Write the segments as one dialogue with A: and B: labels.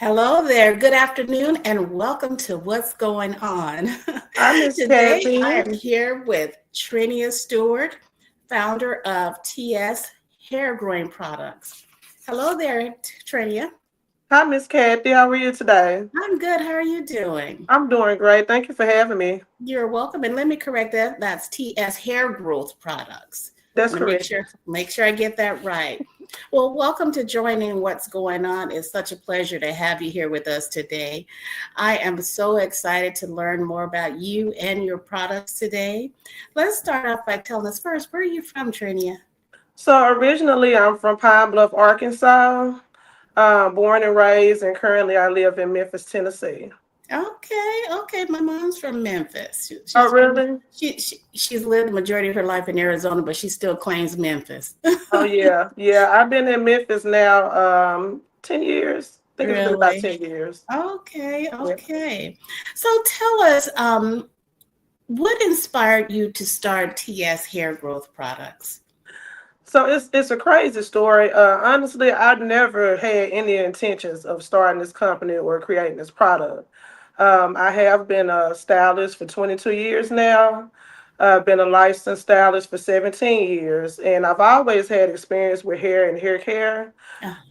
A: Hello there. Good afternoon and welcome to What's Going On.
B: Hi, Miss
A: Today I
B: Kathy.
A: am here with Trinia Steward, founder of TS Hair Growing Products. Hello there, Trinia.
B: Hi, Miss Kathy. How are you today?
A: I'm good. How are you doing?
B: I'm doing great. Thank you for having me.
A: You're welcome. And let me correct that. That's TS Hair Growth Products.
B: That's
A: Want to make
B: correct.
A: sure make sure I get that right. Well, welcome to joining What's Going On. It's such a pleasure to have you here with us today. I am so excited to learn more about you and your products today. Let's start off by telling us first, where are you from, Trinia?
B: So originally, I'm from Pine Bluff, Arkansas. Born and raised, and currently I live in Memphis, Tennessee.
A: Okay, okay. My mom's from Memphis.
B: Oh, really?
A: She's lived the majority of her life in Arizona, but she still claims Memphis.
B: Oh, yeah. Yeah, I've been in Memphis now 10 years. I think it's been about
A: Really?
B: 10 years.
A: Okay,
B: Yeah.
A: okay. So tell us, what inspired you to start TS Hair Growth Products?
B: So it's a crazy story. Honestly, I never had any intentions of starting this company or creating this product. I have been a stylist for 22 years now. I've been a licensed stylist for 17 years, and I've always had experience with hair and hair care.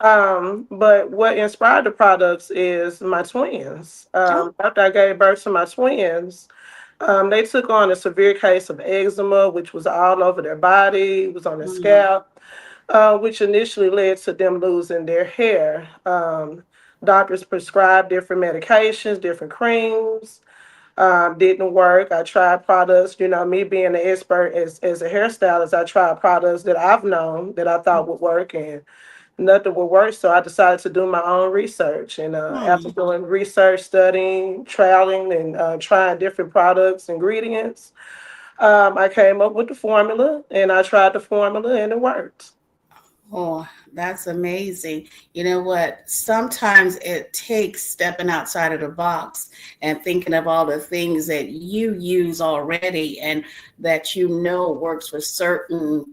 A: Oh,
B: But what inspired the products is my twins.
A: oh,
B: After I gave birth to my twins, they took on a severe case of eczema, which was all over their body, it was on their
A: mm,
B: scalp, which initially led to them losing their hair. Doctors prescribed different medications, different creams. Didn't work. I tried products, me being an expert as a hairstylist, I tried products that I've known that I thought would work, and nothing would work. So I decided to do my own research. And after
A: mm.
B: doing research, studying, trialing, and trying different products, ingredients, I came up with the formula and I tried the formula and it worked.
A: Oh, that's amazing. You know what? Sometimes it takes stepping outside of the box and thinking of all the things that you use already and that you know works for certain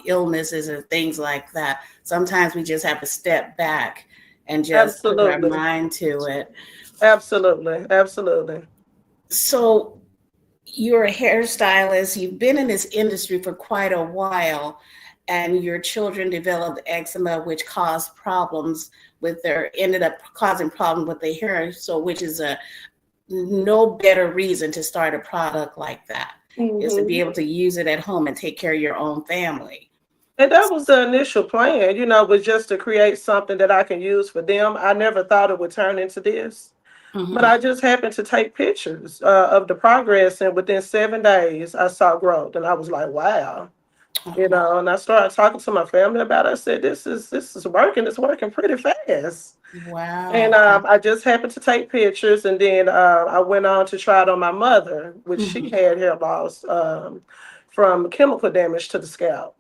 A: illnesses and things like that. Sometimes we just have to step back and just put our
B: Absolutely.
A: mind to it.
B: Absolutely. Absolutely.
A: So, you're a hairstylist, you've been in this industry for quite a while, and your children developed eczema, which caused problems with their, ended up causing problems with their hair. So, which is a no better reason to start a product like that is to be
B: hmm
A: able to use it at home and take care of your own family.
B: And that was the initial plan, was just to create something that I can use for them. I never thought it would turn into this. But
A: Hmm.
B: I just happened to take pictures of the progress, and within 7 days, I saw growth, and I was like, "Wow!" And I started talking to my family about it. I said, "This is working. It's working pretty fast." And
A: Wow.
B: I just happened to take pictures, and then I went on to try it on my mother, which she
A: Mhm.
B: had hair loss from chemical damage to the scalp.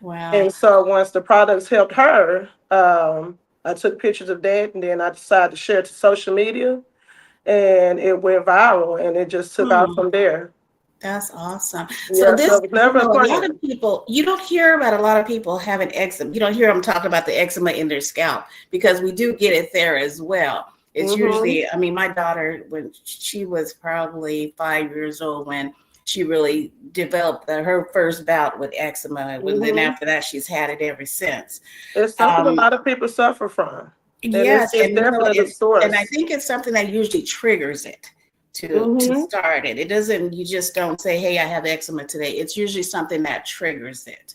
A: Wow.
B: And so once the products helped her, I took pictures of that, and then I decided to share it to social media, and it went viral, and it just took off
A: Hmm.
B: from there.
A: That's awesome. So
B: Yeah, so
A: this,
B: it was never a
A: a lot
B: plan.
A: of people, you don't hear about a lot of people having eczema. You don't hear them talking about the eczema in their scalp because we do get it there as well. It's
B: hmm
A: usually, I mean, my daughter, when she was probably 5 years old, when she really developed her first bout with eczema. And then
B: hmm
A: after that, she's had it ever since.
B: It's something a
A: Um,
B: lot of people suffer from, and
A: Yes,
B: it's
A: and you know,
B: definitely the
A: and I
B: source.
A: think it's something that usually triggers it to
B: hmm
A: start it. It doesn't, you just don't say, "Hey, I have eczema today." It's usually something that triggers it.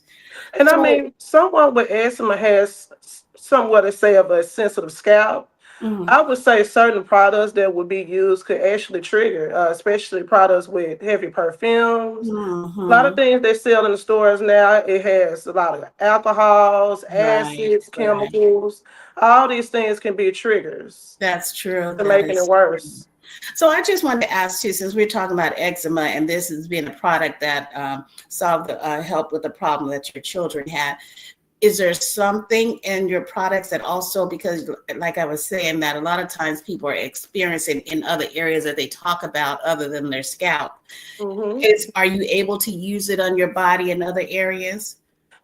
B: And I
A: So,
B: mean, someone with asthma has somewhat to say of a sensitive scalp.
A: mm,
B: I would say certain products that would be used could actually trigger, especially products with heavy perfumes. A lot of
A: mhm.
B: things they sell in the stores now, it has a lot of alcohols,
A: Right,
B: acids,
A: right.
B: chemicals. All these things can be triggers
A: That's true.
B: to
A: That
B: making it
A: is true.
B: worse.
A: So I just wanted to ask you, since we're talking about eczema, and this has been a product that solved, helped with the problem that your children had. Is there something in your products that also, because like I was saying, that a lot of times people are experiencing in other areas that they talk about other than their scalp,
B: hmm
A: is, are you able to use it on your body in other areas?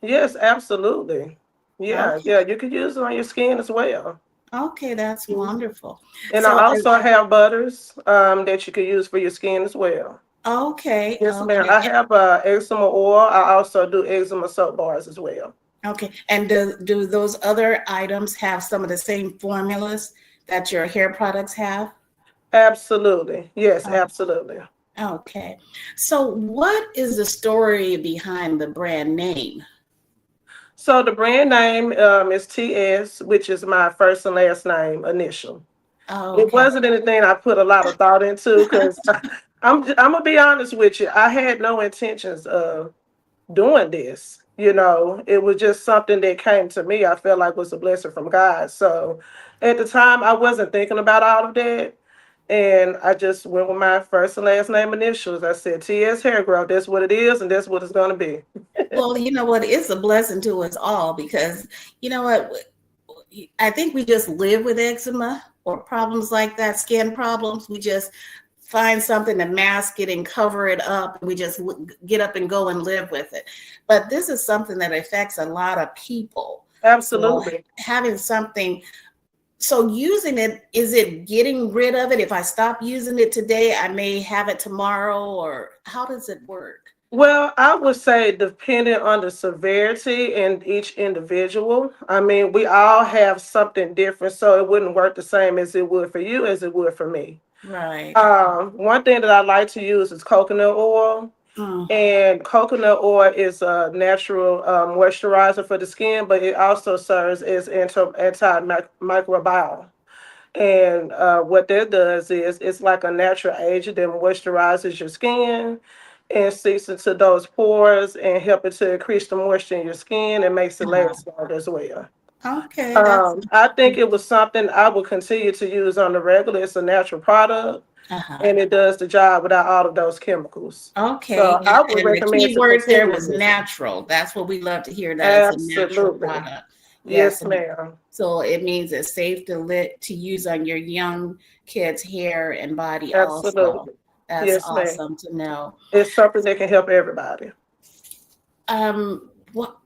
B: Yes, absolutely. Yeah,
A: Okay.
B: yeah, you could use it on your skin as well.
A: Okay, that's
B: Mhm.
A: wonderful.
B: And
A: So,
B: I also have butters that you can use for your skin as well.
A: okay,
B: Yes, ma'am.
A: okay,
B: I have eczema oil. I also do eczema soap bars as well.
A: okay. And do those other items have some of the same formulas that your hair products have?
B: Absolutely. Yes, absolutely.
A: Okay. So, what is the story behind the brand name?
B: So the brand name is TS, which is my first and last name initial. It
A: Okay.
B: wasn't anything I put a lot of thought into because I'm gonna be honest with you. I had no intentions of doing this. You know, it was just something that came to me. I felt like was a blessing from God. So at the time, I wasn't thinking about all of that. And I just went with my first and last name initials. I said TS Hair Growth. That's what it is, and that's what it's going to be.
A: Well, you know what? It's a blessing to us all because you know what? I think we just live with eczema or problems like that, skin problems. We just find something to mask it and cover it up. We just get up and go and live with it. But this is something that affects a lot of people. So
B: Absolutely.
A: having something, so using it, is it getting rid of it? If I stop using it today, I may have it tomorrow, or how does it work?
B: Well, I would say depending on the severity in each individual. I mean, we all have something different, so it wouldn't work the same as it would for you as it would for me.
A: Right.
B: One thing that I like to use is coconut oil.
A: Mm,
B: And coconut oil is a natural moisturizer for the skin, but it also serves as antimicrobial. And what that does is it's like a natural agent that moisturizes your skin and seeps into those pores and help it to increase the moisture in your skin and makes it
A: uh-huh.
B: last longer as well.
A: Okay, that's
B: I think it was something I will continue to use on the regular. It's a natural product
A: uh-huh.
B: and it does the job without all of those chemicals.
A: Okay,
B: So I would
A: and the
B: recommend
A: key
B: to
A: word there
B: continue
A: was
B: using.
A: natural. That's what we love to hear, that it's a natural
B: Absolutely.
A: product. Yes,
B: Yes,
A: and
B: ma'am.
A: so it means it's safe to use on your young kids' hair and body also.
B: Absolutely.
A: That's
B: Yes, ma'am.
A: awesome to know.
B: It's something that can help everybody.
A: What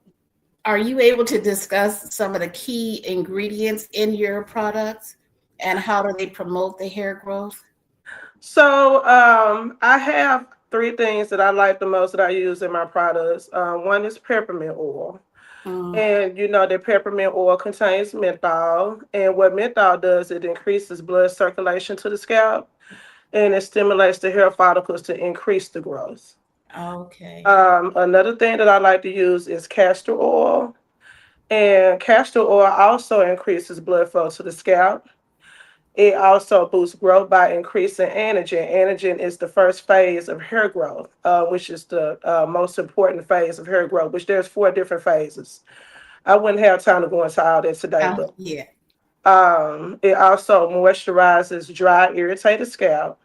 A: are you able to discuss some of the key ingredients in your products and how do they promote the hair growth?
B: So I have three things that I like the most that I use in my products. One is peppermint oil.
A: Mm,
B: And you know that peppermint oil contains menthol. And what menthol does, it increases blood circulation to the scalp and it stimulates the hair follicles to increase the growth.
A: okay.
B: Another thing that I like to use is castor oil. And castor oil also increases blood flow to the scalp. It also boosts growth by increasing anagen. Anagen is the first phase of hair growth, which is the most important phase of hair growth, which there's four different phases. I wouldn't have time to go into all that today,
A: Oh,
B: but
A: yeah.
B: it also moisturizes dry, irritated scalp.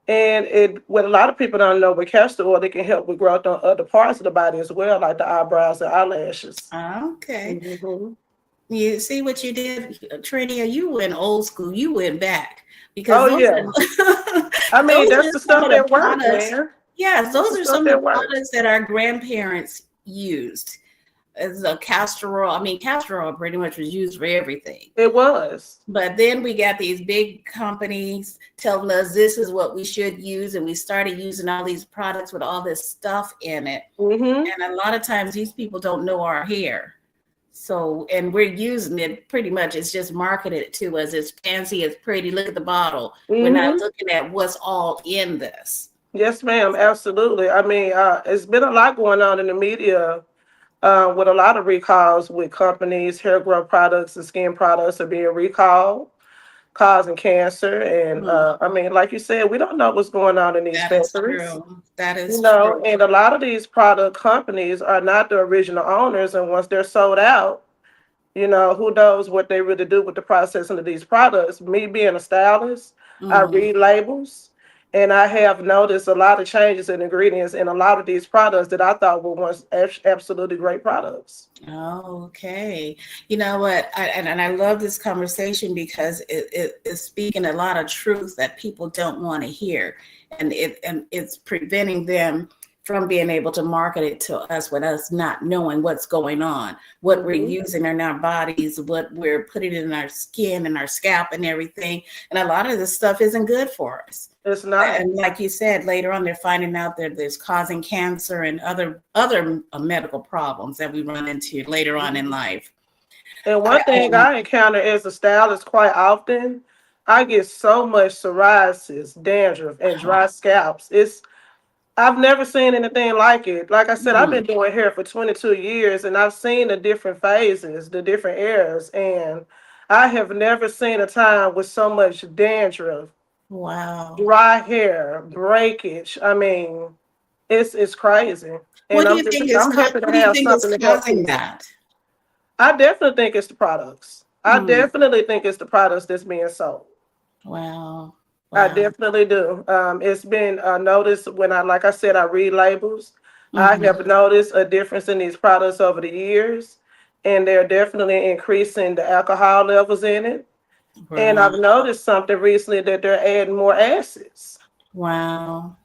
B: And it, what a lot of people don't know, with castor oil, it can help with growth on other parts of the body as well, like the eyebrows and eyelashes.
A: Okay.
B: Hmm.
A: You see what you did, Trinia? You went old school. You went back because
B: Oh
A: those
B: yeah,
A: are
B: I mean
A: those
B: that's
A: are
B: the
A: some
B: stuff
A: of the
B: that works,
A: products.
B: man.
A: Yes,
B: That's the
A: those are
B: stuff
A: some of
B: that
A: the
B: works.
A: products that our grandparents used. As a castor oil. I mean, castor oil pretty much was used for everything.
B: It was.
A: But then we got these big companies telling us this is what we should use, and we started using all these products with all this stuff in it.
B: Hmm.
A: And a lot of times these people don't know our hair. So, and we're using it pretty much, it's just marketed to us. It's fancy, it's pretty. Look at the bottle. We're not
B: Hmm.
A: looking at what's all in this.
B: Yes, ma'am. Absolutely. I mean, it's been a lot going on in the media with a lot of recalls with companies, hair growth products and skin products are being recalled, causing cancer. And
A: Hmm,
B: I mean, like you said, we don't know what's going on in these
A: that is
B: factories.
A: true. That
B: You
A: is
B: know,
A: true.
B: and a lot of these product companies are not the original owners, and once they're sold out, you know, who knows what they really do with the processing of these products. Me being a stylist, I
A: Mhm.
B: read labels and I have noticed a lot of changes in ingredients in a lot of these products that I thought were once absolutely great products.
A: Okay. You know what? And I love this conversation because it is speaking a lot of truth that people don't want to hear. And it's preventing them from being able to market it to us with us not knowing what's going on, what we're
B: Mhm.
A: using in our bodies, what we're putting in our skin and our scalp and everything. And a lot of this stuff isn't good for us.
B: It's not.
A: And like you said, later on, they're finding out that there's causing cancer and other medical problems that we run into later on in
B: Mhm.
A: life.
B: And
A: I,
B: one thing I encounter as a stylist quite often, I get so much psoriasis, dandruff, and dry scalps. I've never seen anything like it. Like I said, I've
A: mm,
B: been doing hair for 22 years and I've seen the different phases, the different eras, and I have never seen a time with so much dandruff,
A: wow.
B: dry hair, breakage. I mean, it's crazy. And I'm happy to
A: What do you
B: have
A: think is
B: something to help
A: causing
B: people.
A: that?
B: I definitely think it's the products. I
A: Mm,
B: definitely think it's the products that's being sold.
A: wow.
B: I
A: Wow.
B: definitely do. It's been noticed when like I said, I read labels. I
A: Hmm.
B: have noticed a difference in these products over the years, and they're definitely increasing the alcohol levels in it. And
A: Right.
B: I've noticed something recently that they're adding more acids.
A: Wow.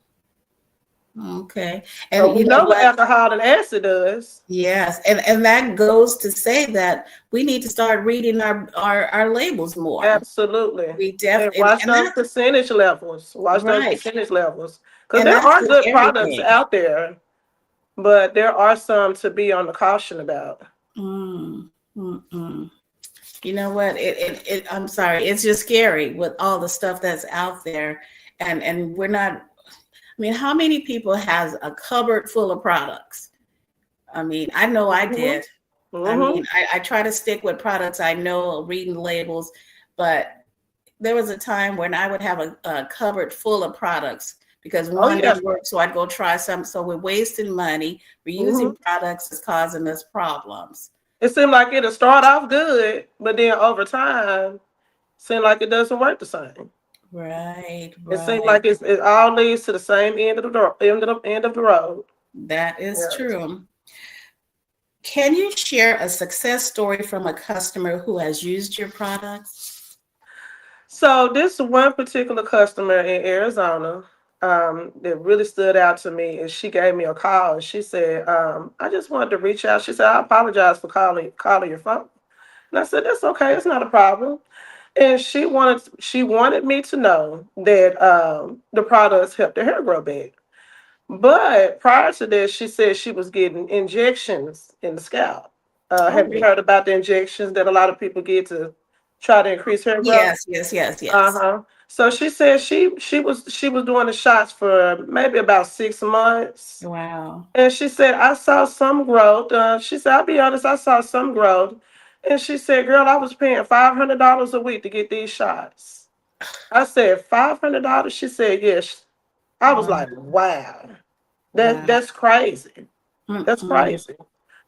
A: Okay.
B: So
A: And
B: we
A: you know
B: know what
A: what?
B: alcohol and acid does.
A: Yes. And that goes to say that we need to start reading our labels more.
B: Absolutely.
A: We def
B: And watch
A: and
B: those
A: that
B: percentage levels. Watch those
A: right.
B: percentage levels. Because
A: And
B: there
A: that's
B: are
A: with
B: good products
A: everything.
B: out there, but there are some to be on the caution about.
A: Mm, mm. You know what? I'm sorry. It's just scary with all the stuff that's out there, and we're not. I mean, how many people has a cupboard full of products? I mean, I know I
B: Hmm.
A: did. I
B: Hmm.
A: mean, I try to stick with products I know, reading labels, but there was a time when I would have a cupboard full of products because
B: Oh
A: one
B: yeah.
A: didn't work, so I'd go try some. So we're wasting money. We're using
B: Hmm.
A: products is causing us problems.
B: It seemed like it'll start off good, but then over time, seem like it doesn't work the same.
A: Right,
B: It seems
A: right.
B: like it all leads to the same end of the end of the road.
A: That is
B: Yeah.
A: true. Can you share a success story from a customer who has used your products?
B: So this one particular customer in Arizona, that really stood out to me, and she gave me a call and she said, I just wanted to reach out. She said, I apologize for calling your phone. And I said, that's okay, it's not a problem. And she wanted me to know that the products helped her hair grow back. But prior to this, she said she was getting injections in the scalp. Have you
A: Oh,
B: heard about the injections that a lot of people get to try to increase hair growth?
A: yes, yes, yes, yes.
B: Uh-huh. So she said she was doing the shots for maybe about 6 months.
A: Wow.
B: And she said, I saw some growth. She said, I'll be honest, I saw some growth. And she said, girl, I was paying $500 a week to get these shots. I said, $500? She said, yes. I was
A: Wow.
B: like, wow.
A: Wow.
B: That's crazy. That's
A: Mm-mm.
B: crazy.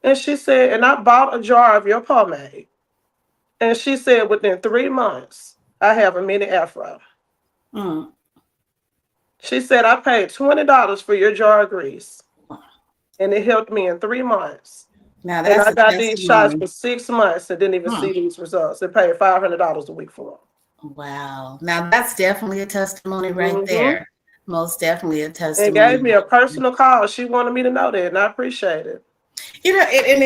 B: And she said, and I bought a jar of your pomade. And she said, within 3 months, I have a mini afro.
A: Mm.
B: She said, I paid $20 for your jar of grease, and it helped me in 3 months.
A: Now
B: And
A: that's
B: I
A: a
B: got these shots
A: testimony.
B: for 6 months and didn't even
A: Hmm.
B: see these results. And paid $500 a week for
A: Wow. Now that's definitely a testimony right
B: them.
A: there. Most definitely a
B: And gave
A: testimony.
B: me a personal call. She wanted me to know that, and I appreciate it.
A: You know, and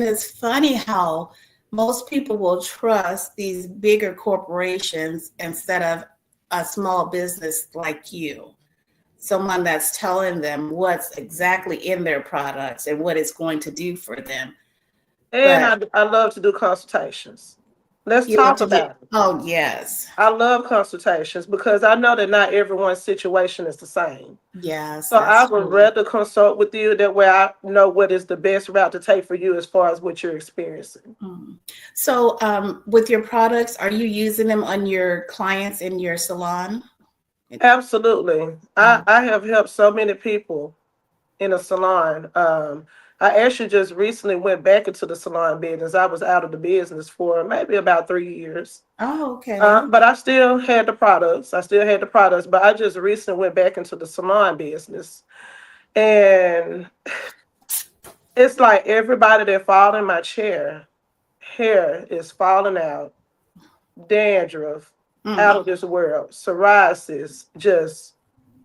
A: it's funny how most people will trust these bigger corporations instead of a small business like you. Someone that's telling them what's exactly in their products and what it's going to do for them.
B: And
A: But
B: I love to do consultations. Let's
A: you love
B: talk
A: to do,
B: about it.
A: oh yes,
B: I love consultations because I know that not everyone's situation is the same.
A: yes,
B: So I
A: that's
B: would
A: true.
B: rather consult with you. That way I know what is the best route to take for you as far as what you're experiencing.
A: Mm. So, with your products, are you using them on your clients in your salon?
B: Absolutely. I,
A: Oh,
B: I have helped so many people in a salon. I actually just recently went back into the salon business. I was out of the business for maybe about 3 years.
A: oh, okay.
B: But I still had the products. I still had the products, but I just recently went back into the salon business. And it's like everybody that fall in my chair, hair is falling out, dandruff, out
A: Mm,
B: of this world, psoriasis, just.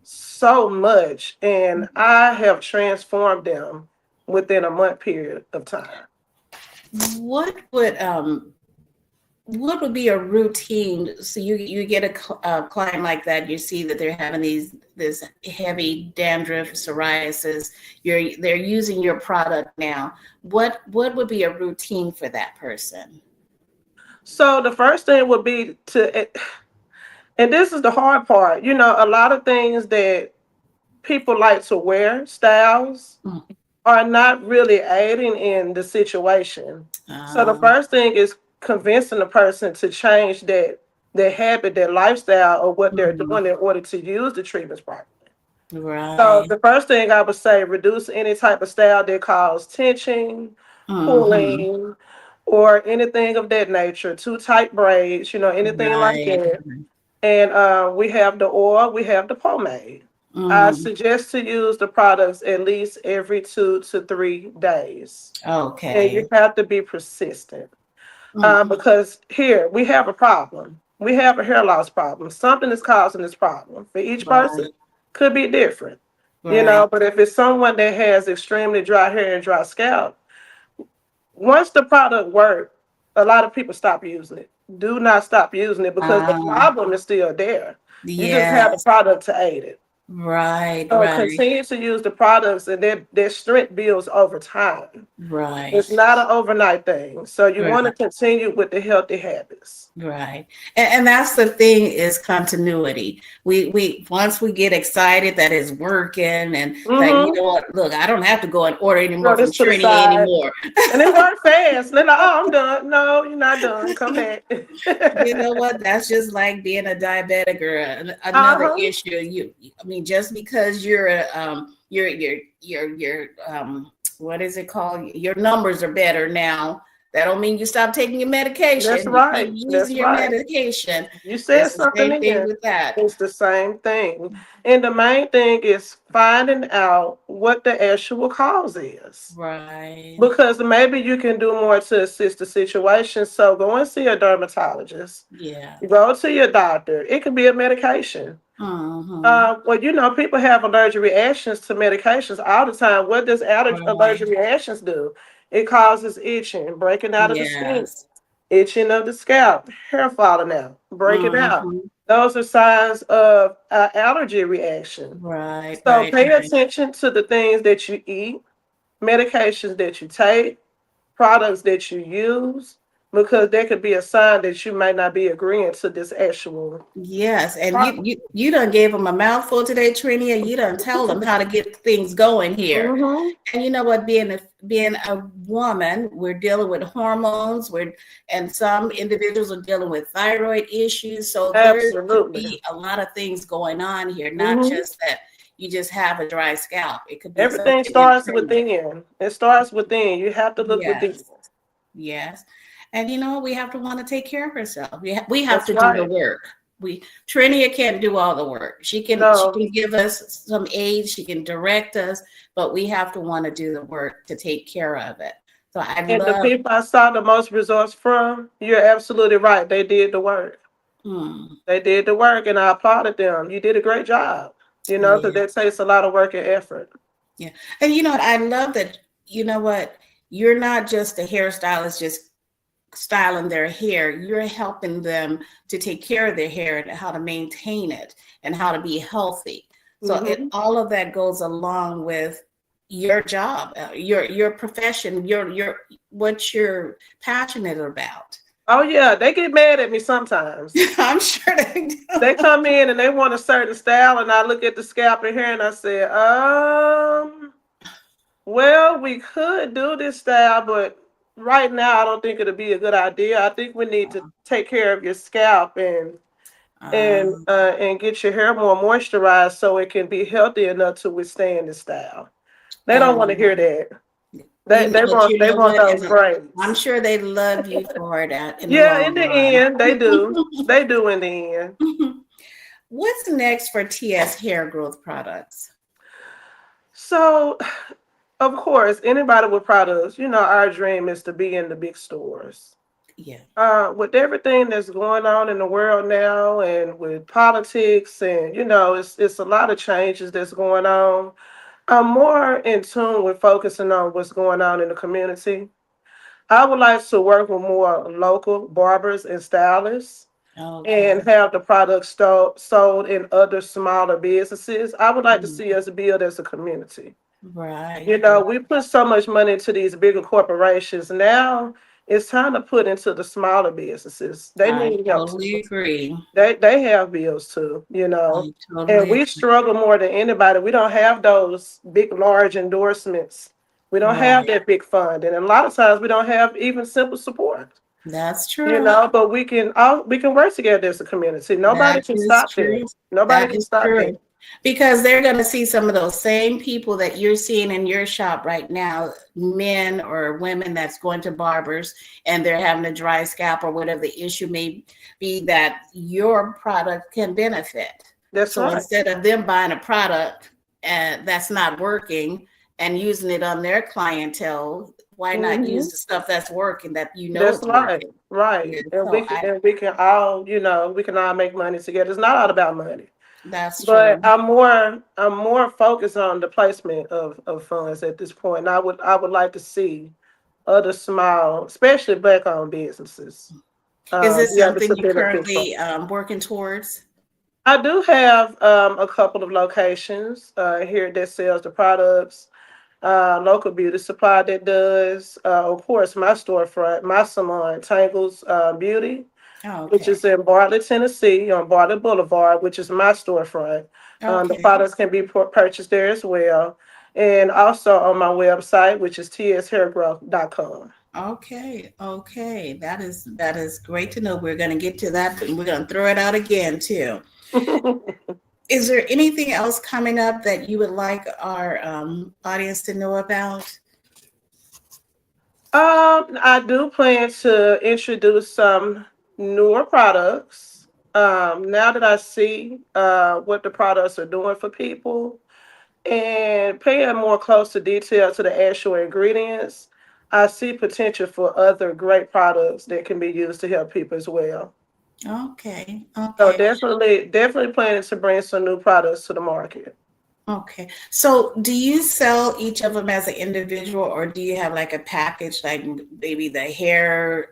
B: so much, and I have transformed them within a month period of time.
A: What would be a routine? So you get a client like that, you see that they're having this heavy dandruff, psoriasis. They're using your product now. What would be a routine for that person?
B: So the first thing would be to, and this is the hard part, a lot of things that people like to wear, styles,
A: Mm.
B: are not really aiding in the situation. So the
A: Uh,
B: first thing is convincing the person to change their habit, their lifestyle, or what they're
A: mhm.
B: doing in order to use the treatments properly. So
A: Right.
B: the first thing I would say, reduce any type of style that cause tension,
A: Hmm.
B: pulling, or anything of that nature. Too tight braids, anything like
A: Right.
B: that. And we have the oil, we have the pomade. I
A: Mm.
B: suggest to use the products at least every 2 to 3 days. And you
A: Okay.
B: have to be persistent.
A: Mm.
B: Because here we have a problem. We have a hair loss problem. Something is causing this problem. For each person,
A: Right.
B: could be different.
A: Right.
B: But if it's someone that has extremely dry hair and dry scalp, once the product works, a lot of people stop using it. Do not stop using it because the
A: Uh,
B: problem is still there. You just have the
A: yes.
B: product to aid it.
A: Right.
B: So
A: Right.
B: continue to use the products, and their strength builds over time. It's
A: Right.
B: not an overnight thing. So you want to
A: Right.
B: continue with the healthy habits.
A: Right. And that's the thing is continuity. We once we get excited that it's working and that you
B: Mm-hmm.
A: know what, look, I don't have to go and order anymore
B: Throw
A: from
B: this to the
A: Trinia
B: side.
A: anymore.
B: And it worked fast. They're like, oh, I'm done. No, you're not done. Come back.
A: You know what? That's just like being a diabetic or another
B: Uh-huh.
A: issue. I mean, just because you're what is it called? Your numbers are better now. That don't mean you stop taking your
B: That's
A: medication. You keep
B: right.
A: using
B: That's
A: your
B: right.
A: medication.
B: You said
A: It's the
B: something
A: same thing
B: again.
A: with that.
B: It's the same thing. And the main thing is finding out what the actual cause is.
A: Right.
B: Because maybe you can do more to assist the situation. So go and see a dermatologist.
A: Yeah.
B: Go to your doctor. It could be a medication.
A: Mm-hmm.
B: Well, people have allergic reactions to medications all the time. What does allergic
A: Right.
B: reactions do? It causes itching, breaking out of the skin,
A: Yes.
B: itching of the scalp, hair falling out, breaking out.
A: Mm-hmm.
B: Those are signs of allergy reaction.
A: Right.
B: So
A: Right.
B: pay
A: Right.
B: attention to the things that you eat, medications that you take, products that you use, because there could be a sign that you might not be agreeing to this actual
A: Yes, and
B: problem.
A: you done gave them a mouthful today, Trinia. You done tell them how to get things going here.
B: Mm-hmm.
A: And you know what? Being a woman, we're dealing with hormones. And some individuals are dealing with thyroid issues. So there could
B: Absolutely.
A: be a lot of things going on here. Not
B: Mm-hmm.
A: just that you just have a dry scalp. It could be something
B: Everything starts
A: internal.
B: within. It starts within. You have to look within.
A: Yes, yes. And you know, we have to want to take care of ourselves. We have
B: That's
A: to do the
B: right.
A: work. Trinia can't do all the work. She can
B: No.
A: give us some aid, she can direct us, but we have to want to do the work to take care of it. So I
B: And the
A: love
B: people I saw the most results from, you're absolutely right. They did the work.
A: mm,
B: They did the work, and I applauded them. You did a great job, because
A: yeah,
B: that takes a lot of work and effort.
A: yeah. And you know what? I love that, you know what, you're not just a hairstylist just styling their hair, you're helping them to take care of their hair and how to maintain it and how to be healthy. So it
B: Hmm.
A: all of that goes along with your job, your profession, your what you're passionate about.
B: Oh, yeah. They get mad at me sometimes.
A: I'm sure they
B: They
A: do.
B: come in and they want a certain style, and I look at the scalp and hair and I say, well, we could do this style, but right now I don't think it'll be a good idea. I think we need to take care of your scalp and get your hair more moisturized so it can be healthy enough to withstand the style. They don't want to
A: And
B: hear that. They
A: you know,
B: they
A: but
B: want
A: you
B: they
A: know
B: want
A: what?
B: those
A: I'm
B: braids.
A: sure they love you for it in the
B: Yeah, in
A: long
B: the
A: run.
B: end, they do. They do in the end.
A: What's next for TS hair growth products?
B: So, of course, anybody with products, our dream is to be in the big stores.
A: Yeah.
B: With everything that's going on in the world now, and with politics, and it's a lot of changes that's going on. I'm more in tune with focusing on what's going on in the community. I would like to work with more local barbers and stylists
A: Okay.
B: and have the products sold in other smaller businesses. I would like to
A: Mm.
B: see us build as a community.
A: Right.
B: We put so much money into these bigger corporations. Now it's time to put into the smaller businesses. They
A: I
B: need help
A: totally
B: too.
A: agree.
B: They have bills too.
A: I
B: And
A: totally
B: we
A: agree.
B: struggle more than anybody. We don't have those big, large endorsements. We don't have
A: Right.
B: that big fund. And a lot of times we don't have even simple support.
A: That's true.
B: But we can work together as a community. Nobody
A: That
B: can
A: is
B: stop that.
A: true.
B: Nobody
A: That
B: can
A: is
B: stop that.
A: true. Because they're going to see some of those same people that you're seeing in your shop right now, men or women that's going to barbers and they're having a dry scalp or whatever the issue may be that your product can benefit.
B: That's
A: So
B: right.
A: instead of them buying a product that's not working and using it on their clientele, why not
B: Hmm.
A: use the stuff that's working that you know
B: That's
A: is
B: right.
A: working?
B: Right.
A: Yeah,
B: And
A: so
B: we can all make money together. It's not all about money.
A: that's
B: But
A: true.
B: I'm more focused on the placement of funds at this point. And I would like to see other small, especially black owned businesses,
A: Is this
B: be able to
A: something you
B: benefit from.
A: currently working towards?
B: I do have a couple of locations here that sells the products. Local beauty supply that does. Of course, my storefront, my salon, Tangles Beauty, which
A: Okay.
B: is in Bartlett, Tennessee, on Bartlett Boulevard, which is my storefront. The
A: Okay.
B: products can be purchased there as well. And also on my website, which is tshairgrowth.com.
A: Okay. Okay. That is great to know. We're going to get to that, and we're going to throw it out again too. Is there anything else coming up that you would like our audience to know about?
B: I do plan to introduce some newer products. Now that I see what the products are doing for people, and paying more closer detail to the actual ingredients, I see potential for other great products that can be used to help people as well.
A: Okay.
B: So
A: Okay.
B: definitely planning to bring some new products to the market.
A: Okay. So, do you sell each of them as an individual, or do you have like a package, like maybe the hair,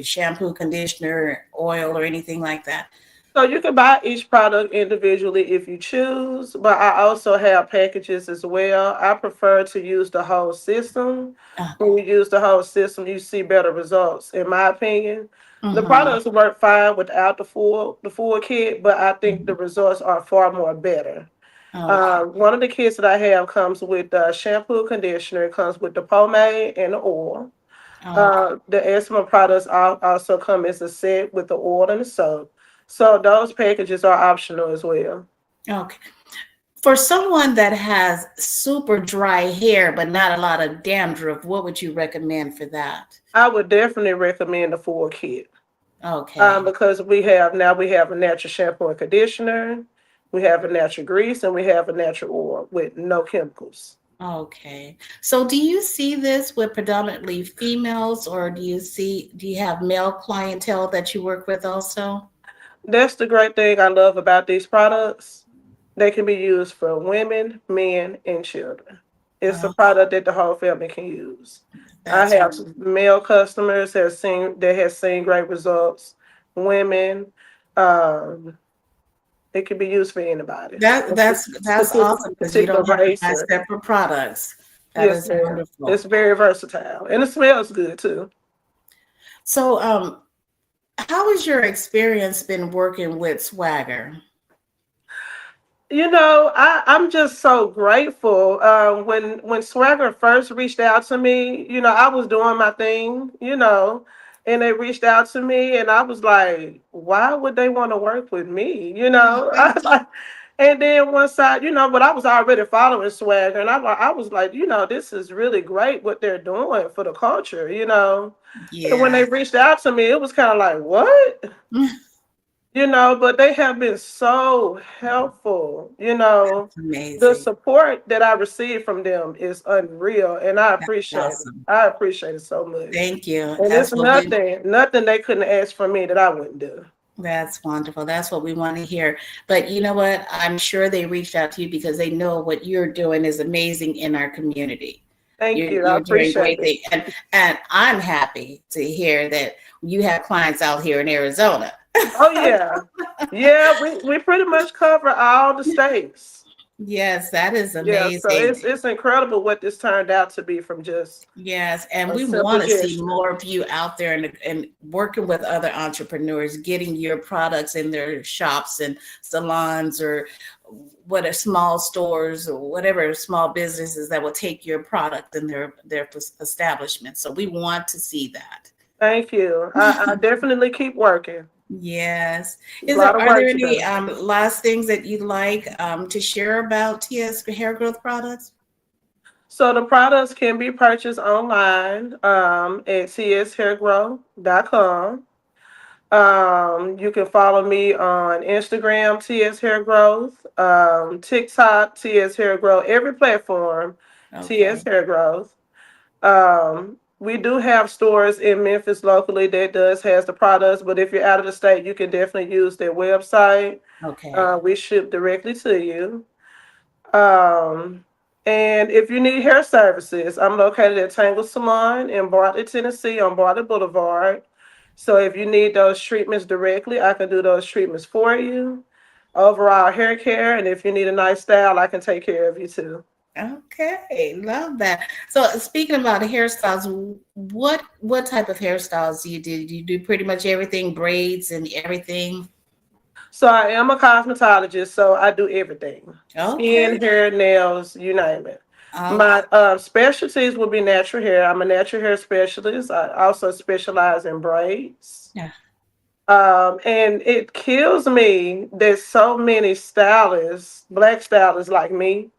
A: shampoo, conditioner, oil, or anything like that?
B: So you can buy each product individually if you choose, but I also have packages as well. I prefer to use the whole system. When you use the whole system, you see better results, in my opinion. The
A: Mm-hmm.
B: products work fine without the full kit, but I think the results are far more better.
A: Okay.
B: One of the kits that I have comes with the shampoo, conditioner. It comes with the pomade and the oil.
A: Okay.
B: The eczema products also come as a set with the oil and the soap. So those packages are optional as well.
A: Okay. For someone that has super dry hair but not a lot of dandruff, what would you recommend for that?
B: I would definitely recommend the full kit
A: Okay.
B: because we have a natural shampoo and conditioner, we have a natural grease, and we have a natural oil with no chemicals.
A: Okay. So do you see this with predominantly females, or do you have male clientele that you work with also?
B: That's the great thing I love about these products. They can be used for women, men, and children. It's a
A: Oh,
B: product that the whole family can use. I
A: that's
B: have
A: wonderful.
B: male customers that has seen great results. Women, um, it can be used for anybody.
A: That's awesome because you
B: Particular
A: don't have to
B: race
A: buy
B: or
A: separate products. That
B: yes,
A: is
B: ma'am.
A: wonderful.
B: It's very versatile and it smells good too.
A: So, how has your experience been working with Swagger?
B: I'm just so grateful. When Swagger first reached out to me, I was doing my thing, and they reached out to me, and I was like, why would they want to work with me? I was like, and then once but I was already following Swagger, and I was like, this is really great what they're doing for the culture. And when they
A: Yes.
B: reached out to me, it was kind of like, what? But they have been so helpful.
A: That's
B: The
A: amazing.
B: support that I receive from them is unreal, and I
A: That's
B: appreciate it.
A: awesome.
B: I appreciate it so much.
A: Thank you.
B: And it's
A: That's what we
B: nothing they couldn't ask for me that I wouldn't do.
A: That's wonderful. That's what we want to hear. But you know what? I'm sure they reached out to you because they know what you're doing is amazing in our community.
B: Thank
A: You're
B: you. I
A: you're doing
B: appreciate
A: great
B: it.
A: things. And I'm happy to hear that you have clients out here in Arizona.
B: Oh yeah. Yeah, we pretty much cover all the states.
A: Yes, that is
B: Yeah, so
A: amazing.
B: it's incredible what this turned out to be from just
A: Yes, and
B: a
A: we
B: simple
A: want to see
B: gesture.
A: more of you out there and working with other entrepreneurs, getting your products in their shops and salons or what are small stores or whatever small businesses that will take your product in their establishment. So we want to see that.
B: Thank you. I definitely keep working.
A: Yes.
B: A lot of
A: Are
B: work
A: there
B: to
A: any
B: do.
A: last things that you'd like to share about TS hair growth products?
B: So the products can be purchased online at tshairgrow.com. You can follow me on Instagram, TS Hair Growth, TikTok, TS Hair Growth, every platform, TS
A: Okay.
B: Hair Growth. We do have stores in Memphis locally that does has the products, but if you're out of the state, you can definitely use their website.
A: Okay.
B: We ship directly to you. Um, and if you need hair services, I'm located at Tangle Salon in Bartlett, Tennessee on Bartlett Boulevard. So if you need those treatments directly, I can do those treatments for you. Overall hair care, and if you need a nice style, I can take care of you too.
A: Okay, love that. So speaking about hairstyles, what type of hairstyles do you do? Do you do pretty much everything, braids and everything?
B: So I am a cosmetologist, so I do everything. Skin,
A: Okay.
B: hair, nails, you name it.
A: Okay.
B: My specialties will be natural hair. I'm a natural hair specialist. I also specialize in braids.
A: Yeah.
B: And it kills me that so many stylists, black stylists like me,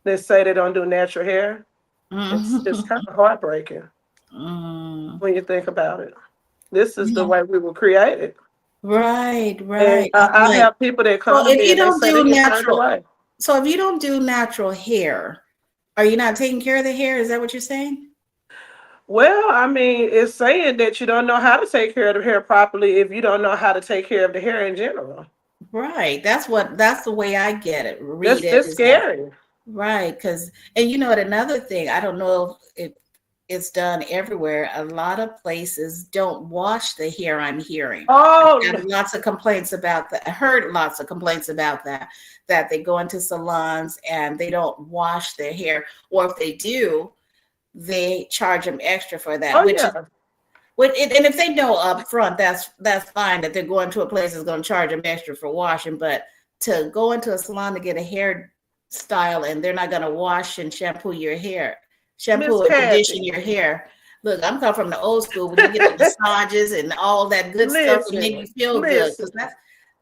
B: that say they don't do natural hair. It's
A: Mhm.
B: kind of heartbreaking
A: Mm.
B: when you think about it. This is the
A: Yeah.
B: way we were created.
A: Right,
B: And
A: right. I'm
B: I
A: like,
B: have people that
A: so
B: come to
A: if
B: me
A: you
B: and they
A: don't
B: say they
A: do
B: get turned
A: natural,
B: away.
A: so if you don't do natural hair, are you not taking care of the hair? Is that what you're saying?
B: Well, I mean, it's saying that you don't know how to take care of the hair properly if you don't know how to take care of the hair in general.
A: Right. That's the way I get it. Read
B: That's
A: it
B: that's
A: is that
B: scary.
A: right, because and you know what, another thing, I don't know if it's done everywhere. A lot of places don't wash the hair, I'm hearing.
B: Oh,
A: I've had lots of complaints about that. I heard lots of complaints about that, that they go into salons and they don't wash their hair, or if they do, they charge them extra for that,
B: oh
A: which is
B: yeah.
A: and if they know up front, that's fine that they're going to a place that's going to charge them extra for washing. But to go into a salon to get a hair style and they're not going to wash and
B: Miss
A: shampoo and condition
B: Kathy,
A: your hair. Look, I'm coming from the old school when you get the massages and all that good stuff to make
B: listen,
A: you feel good, because
B: listen,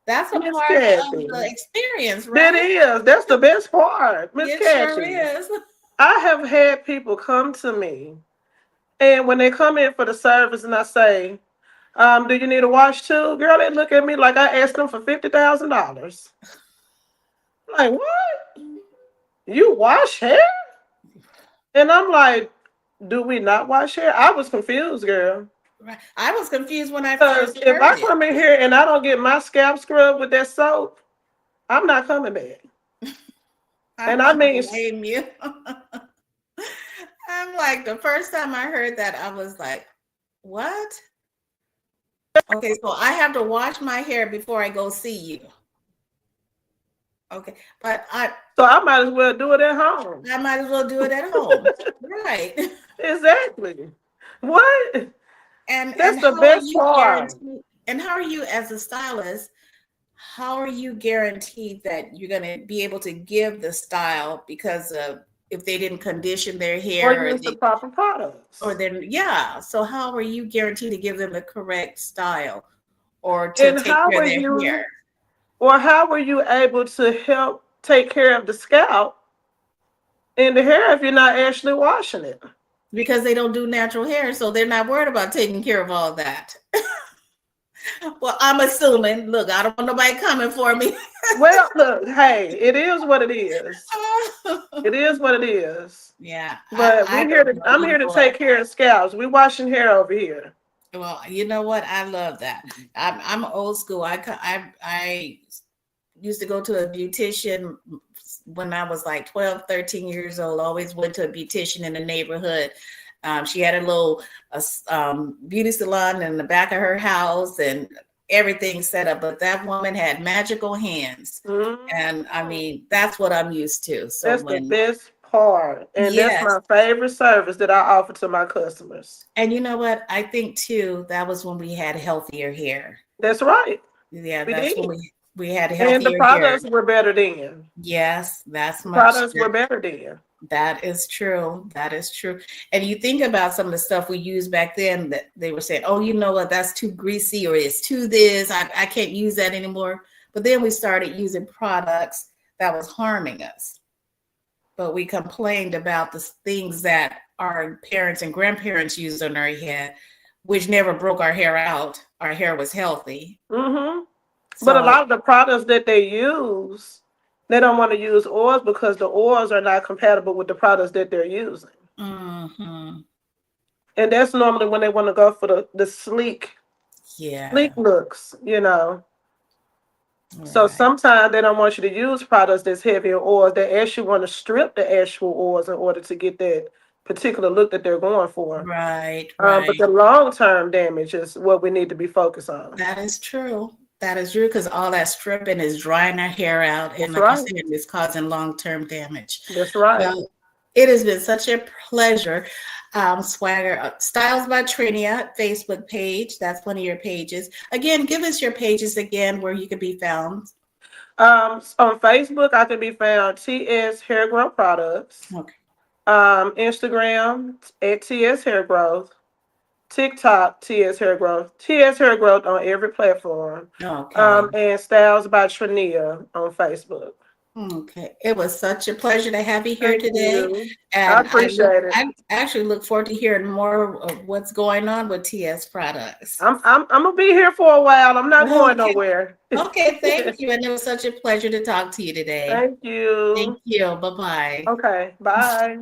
A: that's a
B: Miss
A: part of
B: Kathy.
A: the experience,
B: That
A: right?
B: is. That's the best part, Miss
A: It sure
B: Kathy.
A: is.
B: I have had people come to me, and when they come in for the service, and I say, "Do you need a wash too?" Girl, they look at me like I asked them for $50,000. Like, what? You wash hair? And I'm like, do we not wash hair? I was confused, girl.
A: Right. I was confused when I
B: Because
A: first
B: if
A: heard
B: I
A: it.
B: come in here and I don't get my scalp scrubbed with that soap, I'm not coming back.
A: I
B: And I
A: don't
B: mean,
A: blame you. I'm like, the first time I heard that, I was like, what? Okay, so I have to wash my hair before I go see you. Okay, but
B: so I might as well do it at home.
A: I might as well do it at home. Right.
B: Exactly. What? That's
A: And
B: the
A: how are
B: best
A: you
B: part.
A: guaranteed, and how are you as a stylist, how are you guaranteed that you're going to be able to give the style because of if they didn't condition their
B: Or
A: hair or
B: use the proper products.
A: then yeah, so how are you guaranteed to give them the correct style or to
B: And
A: take
B: how
A: care of
B: were
A: their hair?
B: you, or how were you able to help take care of the scalp and the hair if you're not actually washing it?
A: Because they don't do natural hair, so they're not worried about taking care of all that. Well, I'm assuming. Look, I don't want nobody coming for me.
B: Well, look, hey, it is what it is. It is what it is.
A: Yeah,
B: But
A: I
B: we here
A: don't
B: to
A: know.
B: I'm
A: You
B: here to
A: know what?
B: take care of scalps. We washing hair over here.
A: Well, you know what? I love that. I'm old school. I used to go to a beautician when I was like 12, 13 years old. Always went to a beautician in the neighborhood. She had a little beauty salon in the back of her house and everything set up. But that woman had magical hands. And I
B: Mhm.
A: mean, that's what I'm used to. So
B: That's the
A: when,
B: best part. And that's
A: yes.
B: my favorite service that I offer to my customers.
A: And you know what? I think too, that was when we had healthier hair.
B: That's right.
A: Yeah,
B: We
A: that's when
B: did.
A: we had
B: And the
A: healthier hair.
B: products were better then.
A: Yes, that's
B: The
A: much.
B: products were better then.
A: That is true. That is true. And you think about some of the stuff we used back then that they were saying, oh, you know what, that's too greasy or it's too this. I can't use that anymore. But then we started using products that was harming us. But we complained about the things that our parents and grandparents used on our head, which never broke our hair out. Our hair was healthy.
B: Hmm. But a
A: So,
B: lot of the products that they use, they don't want to use oils because the oils are not compatible with the products that they're using.
A: mhm,
B: And that's normally when they want to go for the sleek
A: yeah,
B: looks. So
A: right,
B: sometimes they don't want you to use products that's heavy in oils. They actually want to strip the actual oils in order to get that particular look that they're going for.
A: right,
B: But
A: right.
B: the long term damage is what we need to be focused on.
A: That is true. That is true because all that stripping is drying our hair out. And
B: That's
A: like you
B: right.
A: said, it's causing long term damage.
B: That's right.
A: Well, it has been such a pleasure. Swagger Styles by Trinia Facebook page. That's one of your pages. Again, give us your pages again where you can be found.
B: On Facebook, I can be found TS Hair Growth Products.
A: Okay.
B: Instagram at TS Hair Growth. TikTok TS Hair Growth. TS Hair Growth on every platform.
A: Okay.
B: And Styles by Trinia on Facebook.
A: Okay. It was such a pleasure to have you here
B: Thank
A: today.
B: you. I
A: And
B: appreciate it.
A: I actually look forward to hearing more of what's going on with TS products.
B: I'm gonna be here for a while. I'm not going
A: Okay.
B: nowhere.
A: Okay, thank you. And it was such a pleasure to talk to you today.
B: Thank
A: Thank
B: you.
A: you. Bye-bye.
B: Okay, bye.